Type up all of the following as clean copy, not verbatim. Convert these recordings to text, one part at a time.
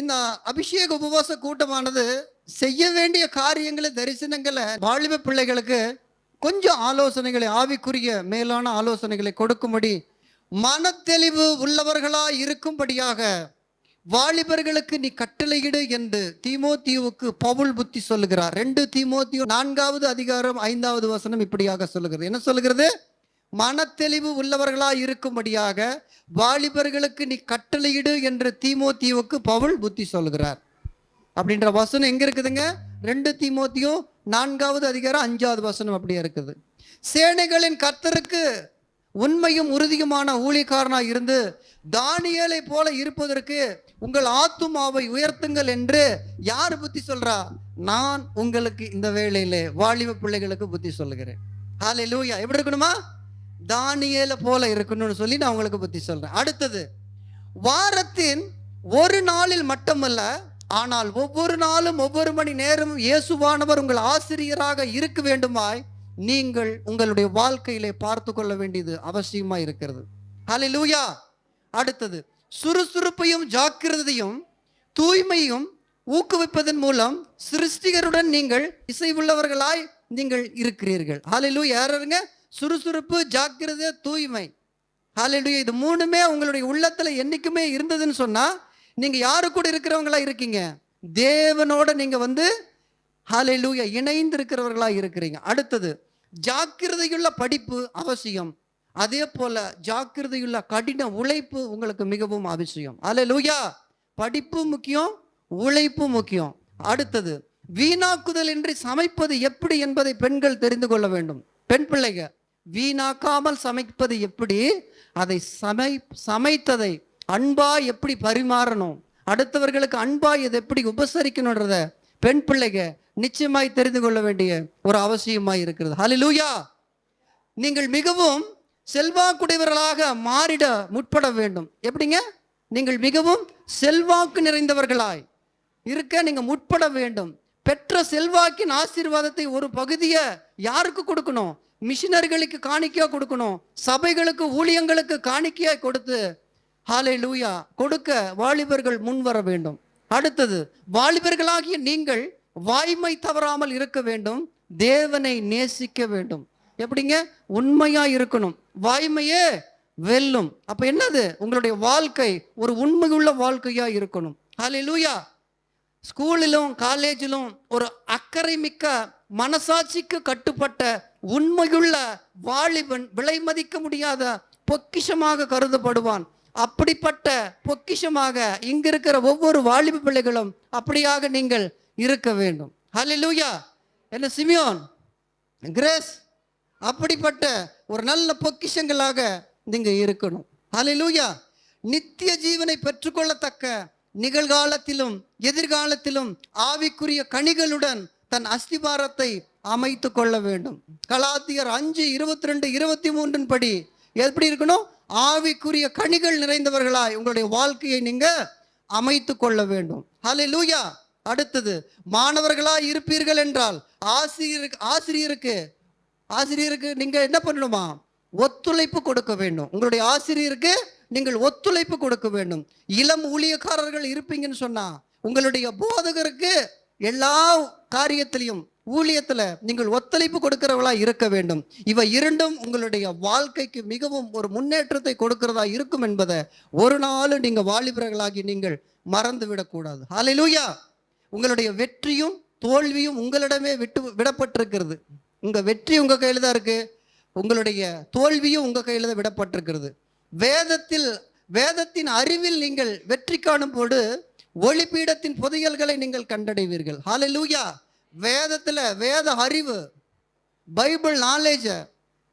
இந்த அபிஷேக உபவாச கூட்டமானது செய்ய வேண்டிய காரியங்களை, தரிசனங்களை வாலிப பிள்ளைகளுக்கு கொஞ்சம் ஆலோசனைகளை, ஆவிக்குரிய மேலான ஆலோசனைகளை கொடுக்கும்படி, மனத்தெளிவு உள்ளவர்களாய் இருக்கும்படியாக வாலிபர்களுக்கு நீ கட்டளையிடு என்று தீமோத்தேயுவுக்கு பவுல் புத்தி சொல்லுகிறார். 2 தீமோத்தேயு 4வது அதிகாரம் 5வது வசனம் இப்படியாக சொல்லுகிறது. என்ன சொல்லுகிறது? மனத்தெளிவு உள்ளவர்களாய் இருக்கும்படியாக வாலிபர்களுக்கு நீ கட்டளையிடு என்று தீமோத்தேயுவுக்கு பவுல் புத்தி சொல்லுகிறார். அப்படின்ற வசனம் எங்க இருக்குதுங்க? 2 தீமோத்தேயு 4வது அதிகாரம் 5வது வசனம் அப்படியே இருக்குது. சேனைகளின் கர்த்தருக்கு உண்மையும் உறுதியுமான ஊழியக்காரனாய் இருந்து தானியேலை போல இருப்பதற்கு உங்கள் ஆத்துமாவை உயர்த்துங்கள் என்று யார் புத்தி சொல்றா? நான் உங்களுக்கு இந்த வேளையிலே வாலிப பிள்ளைகளுக்கு புத்தி சொல்லுகிறேன். ஹல்லேலூயா. எப்படி இருக்கணுமா? தானியேலை போல இருக்கணும்னு சொல்லி நான் உங்களுக்கு புத்தி சொல்றேன். அடுத்தது, வாரத்தின் ஒரு நாளில் மட்டுமல்ல, ஆனால் ஒவ்வொரு நாளும் ஒவ்வொரு மணி நேரமும் இயேசுவானவர் உங்கள் ஆசிரியராக இருக்க வேண்டுமாய் நீங்கள் உங்களுடைய வாழ்க்கையிலே பார்த்து கொள்ள வேண்டியது அவசியமா இருக்கிறது. ஹல்லேலூயா. அடுத்தது, சுறுசுறுப்பையும் ஜாக்கிரதையும் தூய்மையும் ஊக்குவிப்பதன் மூலம் சிருஷ்டிகருடன் நீங்கள் இசைவுள்ளவர்களாய் நீங்கள் இருக்கிறீர்கள். ஹல்லேலூயா. யாருங்க? சுறுசுறுப்பு, ஜாக்கிரதை, தூய்மை. ஹல்லேலூயா. இது மூணுமே உங்களுடைய உள்ளத்துல என்னைக்குமே இருந்ததுன்னு சொன்னா நீங்க யாரு கூட இருக்கிறவங்களா இருக்கீங்க? தேவனோட நீங்க ஹல்லேலூயா இணைந்து இருக்கிறவர்களா இருக்கிறீங்க. அடுத்தது, ஜாக்கிரதையுள்ள படிப்பு அவசியம். அதே போல ஜாக்கிரதையுள்ள கடின உழைப்பு உங்களுக்கு மிகவும் அவசியம். ஹல்லேலூயா. படிப்பு முக்கியம், உழைப்பு முக்கியம். அடுத்தது, வீணாக்குதல் இன்றி சமைப்பது எப்படி என்பதை பெண்கள் தெரிந்து கொள்ள வேண்டும். பெண் பிள்ளைங்க, வீணாக்காமல் சமைப்பது எப்படி, அதை சமைத்ததை அன்பா எப்படி பரிமாறணும், அடுத்தவர்களுக்கு அன்பா இதை எப்படி உபசரிக்கணுன்றத பெண் பிள்ளைங்க நிச்சயமாய் தெரிந்து கொள்ள வேண்டிய ஒரு அவசியமாய் இருக்கிறது. ஹல்லேலூயா. நீங்கள் மிகவும் செல்வாக்குடையவர்களாக மாறிட முற்பட வேண்டும். எப்படிங்க? நீங்கள் மிகவும் செல்வாக்கு நிறைந்தவர்களாய் இருக்க நீங்க முற்பட வேண்டும். பெற்ற செல்வாக்கின் ஆசீர்வாதத்தை ஒரு பகுதியை யாருக்கு கொடுக்கணும்? மிஷினரிகளுக்கு காணிக்கையா கொடுக்கணும். சபைகளுக்கு, ஊழியங்களுக்கு காணிக்கையா கொடுத்து ஹல்லேலூயா கொடுக்க வாலிபர்கள் முன் வர வேண்டும். அடுத்தது, வாலிபர்களாகிய நீங்கள் வாய்மை தவறாமல் இருக்க வேண்டும். தேவனை நேசிக்க வேண்டும். எப்படிங்க? உண்மையா இருக்கணும். வாய்மையே வெல்லும். அப்ப என்னது? உங்களுடைய வாழ்க்கை ஒரு உண்மையுள்ள வாழ்க்கையா இருக்கணும். ஹல்லேலூயா. ஸ்கூலிலும் காலேஜிலும் ஒரு அக்கறை மிக்க, மனசாட்சிக்கு கட்டுப்பட்ட, உண்மையுள்ள வாலிபன் விலை மதிக்க முடியாத பொக்கிஷமாக கருதப்படுவான். அப்படிப்பட்ட பொக்கிஷமாக இங்க இருக்கிற ஒவ்வொரு வாலிப பிள்ளைகளும் அப்படியாக நீங்கள் இருக்க வேண்டும். ஹல்லேலூயா. என்ன சிமியோன், கிரேஸ், அப்படிப்பட்ட ஒரு நல்ல பொக்கிஷங்களாக நீங்க இருக்கணும். ஹல்லேலூயா. நித்திய ஜீவனை பெற்றுக்கொள்ளத்தக்க நிகழ்காலத்திலும் எதிர்காலத்திலும் ஆவிக்குரிய கனிகளுடன் தன் அஸ்திபாரத்தை அமைத்து கொள்ள வேண்டும். கலாத்தியர் 5:22-23 படி எப்படி இருக்கணும்? ஆவிக்குரிய கனிகள் நிறைந்தவர்களாய் உங்களுடைய வாழ்க்கையை நீங்க அமைத்து கொள்ள வேண்டும். ஹல்லேலூயா. அடுத்தது, மாணவர்களாய் இருப்பீர்கள் என்றால் ஆசிரியருக்கு நீங்க என்ன பண்ணணுமா? ஒத்துழைப்பு கொடுக்க வேண்டும். உங்களுடைய ஆசிரியருக்கு நீங்கள் ஒத்துழைப்பு கொடுக்க வேண்டும். இளம் ஊழியக்காரர்கள் இருப்பீங்கன்னு சொன்னா உங்களுடைய போதகருக்கு எல்லா காரியத்திலையும், ஊழியத்துல நீங்கள் ஒத்துழைப்பு கொடுக்கிறவர்களா இருக்க வேண்டும். இவை இரண்டும் உங்களுடைய வாழ்க்கைக்கு மிகவும் ஒரு முன்னேற்றத்தை கொடுக்கிறதா இருக்கும் என்பதை ஒரு நாள் நீங்க வாலிபர்களாகி நீங்கள் மறந்து விடக்கூடாது. ஹல்லேலூயா. உங்களுடைய வெற்றியும் தோல்வியும் உங்களிடமே விடப்பட்டிருக்கிறது. உங்க வெற்றி உங்க கையில தான் இருக்கு, உங்களுடைய தோல்வியும் உங்க கையில தான் விடப்பட்டிருக்கிறது. வேதத்தின் அறிவில் நீங்கள் வெற்றி காணும் போது ஒளிப்பீடத்தின் புதையல்களை நீங்கள் கண்டடைவீர்கள். ஹல்லேலூயா. வேதத்துல வேத அறிவு, பைபிள் நாலேஜ்,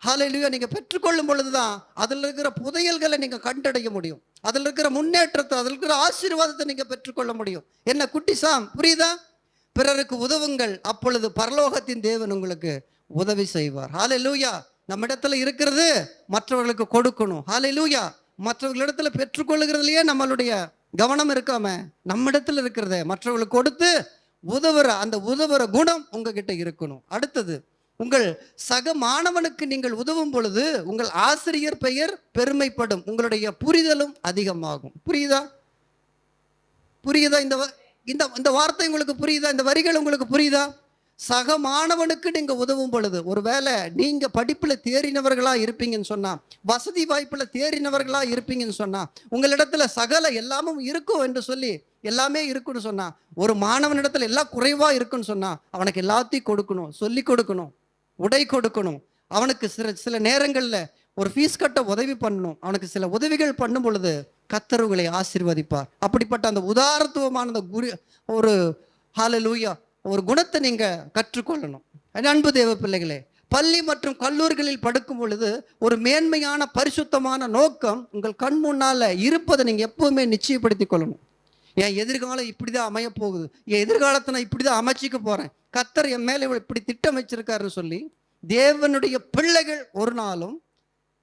ஹல்லேலூயா, நீங்க பெற்றுக்கொள்ளும் பொழுதுதான் அதுல இருக்கிற புதையல்களை நீங்க கண்டடைய முடியும். அதுல இருக்கிற முன்னேற்றத்தை, அதுல இருக்கிற ஆசீர்வாதத்தை நீங்க பெற்றுக்கொள்ள முடியும். என்ன குட்டி சாம், புரியுதா? பிறருக்கு உதவுங்கள், அப்பொழுது பரலோகத்தின் தேவன் உங்களுக்கு உதவி செய்வார். ஹல்லேலூயா. நம்ம இடத்துல இருக்கிறது மற்றவர்களுக்கு கொடுக்கணும். ஹல்லேலூயா. மற்றவர்களிடத்துல பெற்றுக்கொள்ளுகிறதுலயே நம்மளுடைய கவனம் இருக்காம நம்ம இடத்துல இருக்கிறத மற்றவர்களுக்கு கொடுத்து உதவுற குணம் உங்ககிட்ட இருக்கணும். அடுத்தது, உங்கள் சக மாணவனுக்கு நீங்கள் உதவும் பொழுது உங்கள் ஆசிரியர் பெயர் பெருமைப்படும், உங்களுடைய புரிதலும் அதிகமாகும். புரியுதா? புரியுதா? இந்த இந்த வார்த்தை உங்களுக்கு புரியுதா? இந்த வரிகள் உங்களுக்கு புரியுதா? சக மாணவனுக்கு நீங்க உதவும் பொழுது, ஒருவேளை நீங்க படிப்புல தேறினவர்களா இருப்பீங்கன்னு சொன்னா, வசதி வாய்ப்புல தேறினவர்களா இருப்பீங்கன்னு சொன்னா, உங்களிடத்துல சகல எல்லாமும் இருக்கும் என்று சொல்லி, எல்லாமே இருக்குன்னு சொன்னா, ஒரு மாணவனிடத்துல எல்லாம் குறைவா இருக்குன்னு சொன்னா, அவனுக்கு எல்லாத்தையும் கொடுக்கணும், சொல்லி கொடுக்கணும், உடை கொடுக்கணும், அவனுக்கு சில சில நேரங்கள்ல ஒரு ஃபீஸ் கட்ட உதவி பண்ணணும். அவனுக்கு சில உதவிகள் பண்ணும் பொழுது கர்த்தர் உங்களை ஆசீர்வதிப்பார். அப்படிப்பட்ட அந்த உதாரத்துவமான ஒரு ஹல்லேலூயா ஒரு குணத்தை நீங்க கற்றுக்கொள்ளணும். அன்பு தேவ பிள்ளைகளே, பள்ளி மற்றும் கல்லூரிகளில் படிக்கும் பொழுது ஒரு மேன்மையான பரிசுத்தமான நோக்கம் உங்கள் கண் முன்னால இருப்பதை நீங்க எப்பவுமே நிச்சயப்படுத்திக் கொள்ளணும். என் எதிர்காலம் இப்படிதான் அமைய போகுது, என் எதிர்காலத்தை நான் இப்படிதான் அமைச்சிக்க போறேன், கர்த்தர் என் மேல இப்படி திட்டம் வச்சிருக்காருன்னு சொல்லி தேவனுடைய பிள்ளைகள் ஒரு நாளும்,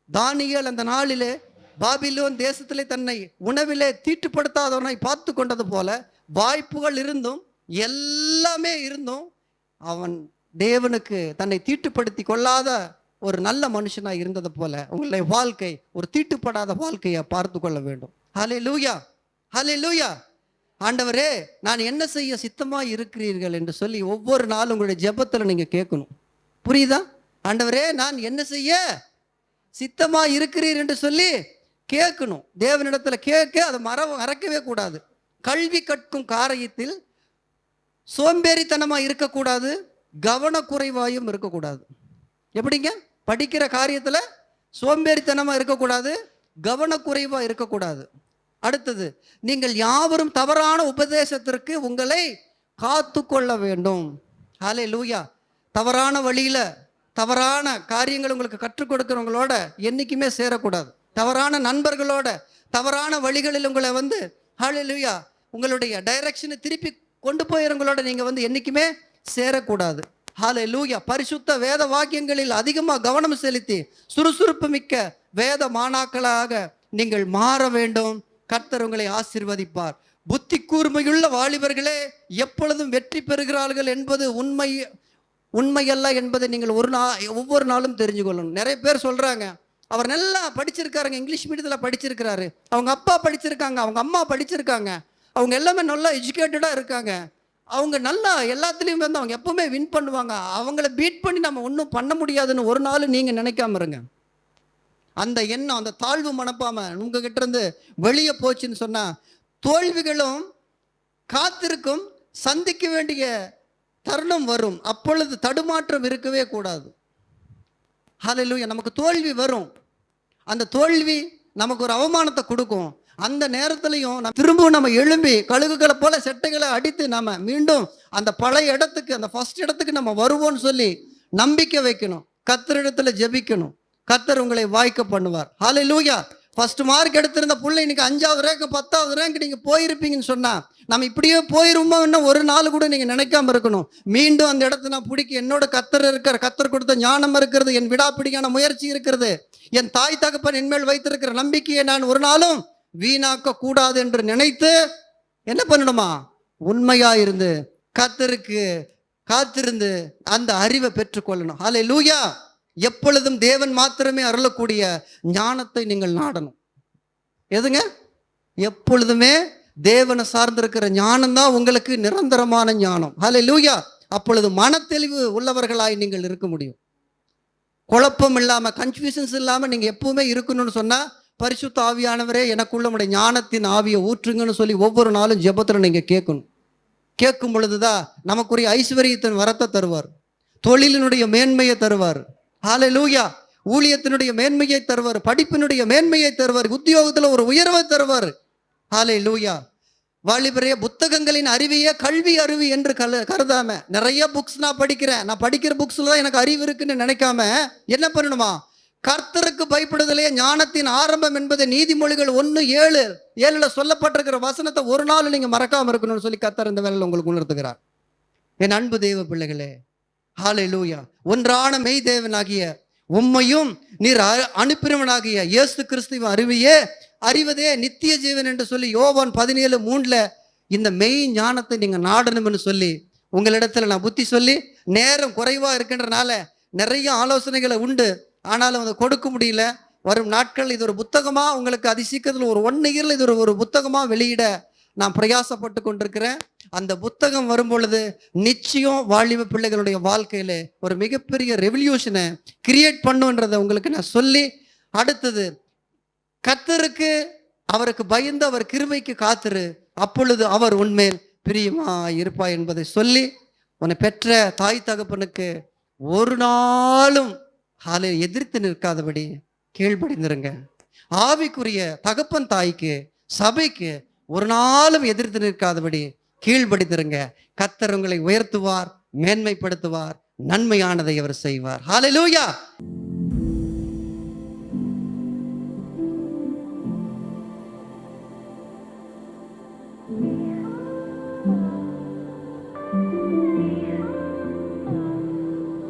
தானியேல் அந்த நாளிலே பாபிலோன் தேசத்திலே தன்னை உணவிலே தீட்டுப்படுத்தாதவனை பார்த்து கொண்டது போல, வாய்ப்புகள் இருந்தும் எல்லாமே இருந்தும் அவன் தேவனுக்கு தன்னை தீட்டுப்படுத்தி கொள்ளாத ஒரு நல்ல மனுஷனாக இருந்தது போல உங்களுடைய வாழ்க்கை ஒரு தீட்டுப்படாத வாழ்க்கையை பார்த்து கொள்ள வேண்டும். ஹல்லேலூயா, ஹல்லேலூயா. ஆண்டவரே, நான் என்ன செய்ய சித்தமாக இருக்கிறீர்கள் என்று சொல்லி ஒவ்வொரு நாளும் உங்களுடைய ஜெபத்தில் நீங்கள் கேட்கணும். புரியுதா? ஆண்டவரே, நான் என்ன செய்ய சித்தமாக இருக்கிறீர் என்று சொல்லி கேட்கணும். தேவனிடத்தில் கேட்க அதை மறக்கவே கூடாது. கல்வி கற்கும் காரியத்தில் சோம்பேறித்தனமாக இருக்கக்கூடாது, கவனக்குறைவாயும் இருக்கக்கூடாது. எப்படிங்க? படிக்கிற காரியத்தில் சோம்பேறித்தனமாக இருக்கக்கூடாது, கவனக்குறைவாக இருக்கக்கூடாது. அடுத்தது, நீங்கள் யாவரும் தவறான உபதேசத்திற்கு உங்களை காத்து கொள்ள வேண்டும். ஹல்லேலூயா. தவறான வழியில் தவறான காரியங்கள் உங்களுக்கு கற்றுக் கொடுக்கிறவங்களோட என்றைக்குமே சேரக்கூடாது. தவறான நண்பர்களோட தவறான வழிகளில் உங்களை ஹல்லேலூயா உங்களுடைய டைரக்ஷனை திருப்பி கொண்டு போயிறவங்களோட நீங்கள் என்றைக்குமே சேரக்கூடாது. ஹல்லேலூயா. பரிசுத்த வேத வாக்கியங்களில் அதிகமாக கவனம் செலுத்தி சுறுசுறுப்பு மிக்க வேத மாணாக்களாக நீங்கள் மாற வேண்டும். கர்த்தர் உங்களை ஆசீர்வதிப்பார். புத்தி கூர்மையுள்ள வாலிபர்களே எப்பொழுதும் வெற்றி பெறுகிறார்கள் என்பது உண்மையல்ல என்பதை நீங்கள் ஒவ்வொரு நாளும் தெரிஞ்சு கொள்ளணும். நிறைய பேர் சொல்கிறாங்க, அவர் நல்லா படிச்சிருக்காருங்க, இங்கிலீஷ் மீடியத்தில் படிச்சிருக்கிறாரு, அவங்க அப்பா படிச்சிருக்காங்க, அவங்க அம்மா படிச்சிருக்காங்க, அவங்க எல்லாமே நல்லா எஜுகேட்டடாக இருக்காங்க, அவங்க நல்லா எல்லாத்துலேயும் அவங்க எப்பவுமே வின் பண்ணுவாங்க, அவங்கள பீட் பண்ணி நம்ம ஒன்றும் பண்ண முடியாதுன்னு ஒரு நாள் நீங்கள் நினைக்காம இருங்க. அந்த எண்ணம், அந்த தாழ்வு மனப்பாமை உங்ககிட்ட இருந்து வெளியே போச்சுன்னு சொன்னால் தோல்விகளும் காத்திருக்கும், சந்திக்க வேண்டிய தருணம் வரும். அப்பொழுது தடுமாற்றம் இருக்கவே கூடாது. ஹல்லேலூயா. நமக்கு தோல்வி வரும், அந்த தோல்வி நமக்கு ஒரு அவமானத்தை கொடுக்கும். அந்த நேரத்துலையும் திரும்பவும் நம்ம எழும்பி கழுகுகளை போல செட்டைகளை அடித்து நம்ம மீண்டும் அந்த பழைய இடத்துக்கு, அந்த ஃபர்ஸ்ட் இடத்துக்கு நம்ம வருவோம்னு சொல்லி நம்பிக்கை வைக்கணும். கர்த்தரிடத்துல ஜெபிக்கணும். கர்த்தர் உங்களை வாய்க்க பண்ணுவார். ஹல்லேலூயா. ஃபர்ஸ்ட் மார்க் எடுத்திருந்த புள்ளை இன்னைக்கு 5வது ரேங்க் 10வது ரேங்க் நீங்கள் போயிருப்பீங்கன்னு சொன்னால் நம்ம இப்படியே போயிருமோ இன்னும் ஒரு நாள் கூட நீங்கள் நினைக்காம இருக்கணும். மீண்டும் அந்த இடத்த நான் பிடிக்க என்னோட கர்த்தர் இருக்கிற, கர்த்தர் கொடுத்த ஞானம் இருக்கிறது, என் விடாப்பிடிக்கான முயற்சி இருக்கிறது, என் தாய் தகப்பன் என்மேல் வைத்திருக்கிற நம்பிக்கையை நான் ஒரு நாளும் வீணாக்க கூடாது என்று நினைத்து என்ன பண்ணணுமா? உண்மையா இருந்து கர்த்தருக்கு காத்திருந்து அந்த அறிவை பெற்றுக்கொள்ளணும். ஹல்லேலூயா. எப்பொழுதும் தேவன் மாத்திரமே அருளக்கூடிய ஞானத்தை நீங்கள் நாடணும். எதுங்க? எப்பொழுதுமே தேவனை சார்ந்திருக்கிற ஞானம் தான் உங்களுக்கு நிரந்தரமான ஞானம். ஹல்லேலூயா. அப்பொழுது மனத்தெளிவு உள்ளவர்களாய் நீங்கள் இருக்க முடியும். குழப்பம் இல்லாமல், கன்ஃபியூஷன்ஸ் இல்லாமல் நீங்கள் எப்பவுமே இருக்கணும்னு சொன்னால், பரிசுத்த ஆவியானவரே எனக்குள்ள உடைய ஞானத்தின் ஆவியை ஊற்றுங்கன்னு சொல்லி ஒவ்வொரு நாளும் ஜெபத்தில் நீங்கள் கேட்கணும். கேட்கும் பொழுதுதான் நமக்குரிய ஐஸ்வர்யத்தின் வரத்தை தருவார், தொழிலினுடைய மேன்மையை தருவார். ஹல்லேலூயா. ஊழியத்தினுடைய மேன்மையை தருவார், படிப்பினுடைய மேன்மையை தருவார், உத்தியோகத்தில் ஒரு உயர்வை தருவார். ஹல்லேலூயா. வாலிபரே, புத்தகங்களின் அறிவையே கல்வி அறிவு என்று கருதாம, நிறைய புக்ஸ் நான் படிக்கிறேன், நான் படிக்கிற புக்ஸ்ல தான் எனக்கு அறிவு இருக்குன்னு நினைக்காம என்ன பண்ணணுமா? கர்த்தருக்கு பயப்படுதலே ஞானத்தின் ஆரம்பம் என்பது நீதிமொழிகள் 1:7 சொல்லப்பட்டிருக்கிற வசனத்தை ஒரு நாள் நீங்க மறக்காம இருக்கணும்னு சொல்லி கர்த்தர் இந்த வேளையில் உங்களுக்கு உணர்த்துகிறார். என் அன்பு தேவ பிள்ளைகளே, ஹல்லேலூயா. ஒன்றான மெய் தேவனாகிய உம்மையும் நீர் அனுப்பினவனாகிய இயேசு கிறிஸ்துவின் அறிவதே நித்திய ஜீவன் என்று சொல்லி யோவான் 17:3 இந்த மெய் ஞானத்தை நீங்க நாடணும்னு சொல்லி உங்களிடத்துல நான் புத்தி சொல்லி, நேரம் குறைவா இருக்கின்றனால நிறைய ஆலோசனைகளை உண்டு, ஆனாலும் அதை கொடுக்க முடியல. வரும் நாட்கள் இது ஒரு புத்தகமா உங்களுக்கு அதிசீக்கிரத்தில் ஒரு 1 இயர்ல இது ஒரு புத்தகமா வெளியிட நான் பிரயாசப்பட்டு கொண்டிருக்கிறேன். அந்த புத்தகம் வரும் பொழுது நிச்சயம் வாலிப பிள்ளைகளுடைய வாழ்க்கையில ஒரு மிகப்பெரிய ரெவல்யூஷனை கிரியேட் பண்ணுன்றதை உங்களுக்கு நான் சொல்லி, அடுத்தது கர்த்தருக்கு அவருக்கு பயந்து அவர் கிருபைக்கு காத்திரு, அப்பொழுது அவர் உன்மேல் பிரியமா இருப்பாய் என்பதை சொல்லி, உன்னை பெற்ற தாய் தகப்பனுக்கு ஒரு நாளும் எதிர்த்து நிற்காதபடி கீழ்ப்படிந்திருங்க. ஆவிக்குரிய தகப்பன் தாய்க்கு சபைக்கு ஒரு நாளும் எதிர்த்து நிற்காதபடி கீழ்ப்படிந்திருங்க. கர்த்தர் உங்களை உயர்த்துவார், மேன்மைப்படுத்துவார், நன்மையானதை அவர் செய்வார். ஹல்லேலூயா.